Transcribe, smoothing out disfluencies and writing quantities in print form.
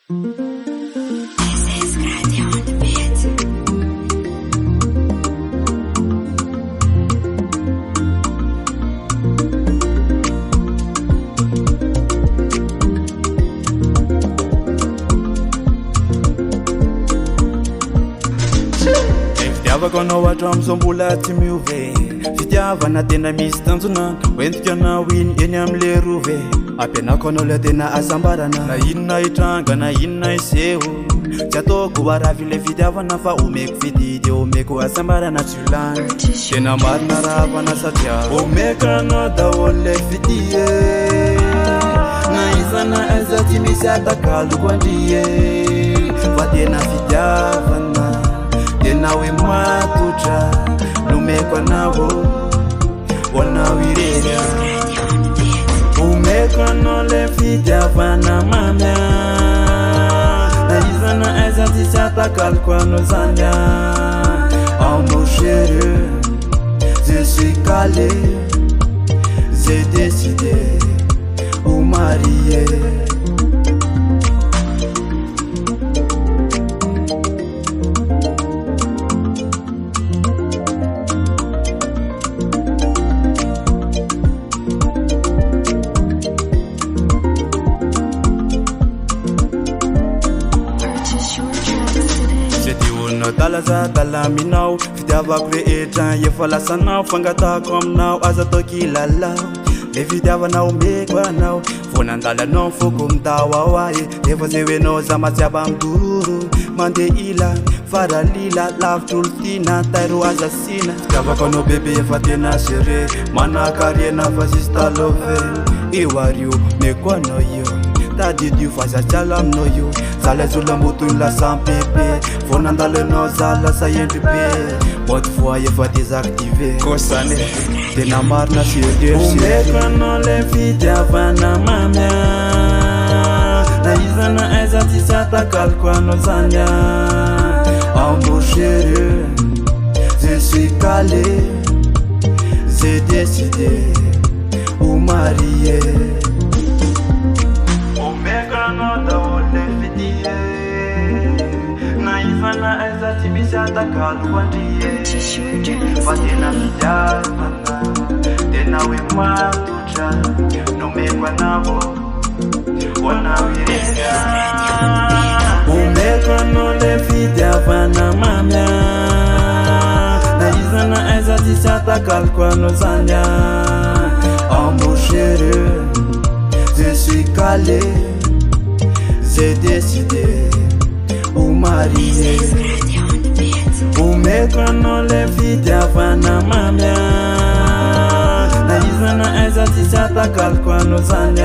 Fitiavakanao hatramizao mbola tsy miove, fitiavana tena misy tanjona, hoentika anao iny eny amile rove. Ampianako anao le tena asambarana, na inona hitranga na inona iseho, tsy ataoko aravy le fitiavana fa omeko fididy omeko asambarana tsy olany. Tena marina ravana satria omeko anao daholo le fidie, na izana aiza tsy misy atakaloko andrie. Fa tena fitiavana tena hoe matotra, nomeko anao hoanao irery. Omeko anao le fitiavana mamia, na izana aiza tsy sy atakaloko anao zany. En mon chéri, je suis calé, j'ai décidé au marier. Talaza talaminao, fitiavako rehetra efa lasanao, fangatako aminao aza atao kilalao. Le fitiavanao omeko anao, vonandalanao foko mitao ao ae. Efa zay hoenao za matsiaba midororo, mande ila faralila lavitro olo tina tairo aza sina. Fitiavako anao bebe efa tena sere, manakariena fa sisy talove. Io ario meko anao io, tadidio fa zatsialo aminao io. Zala zola mbotoiny lasa mpepe, vonandalanao zala sa endry be. Mode fois efa désactivé, kosane tena marina sérieux. Omeko anao le fitiavana mamia, na izana aiza tsy sy atakaloko anao zany. En mon chéri, je suis calé, j'ai décidé au marier. Omeko anao daholo le fidie, na izana aiza tsy misy atakaloko andrie. Fa tena fitiavana tena hoe matotra, nomeko anao hoanao irery. Omeko anao le fitiavana mamia, na izana aiza tsy sy atakaloko anao zany. En mon chéri, je suis calé, j'ai décidé au marier. Omeko anao le fitiavana mamia, na izana aiza tsy sy atakaloko anao zany.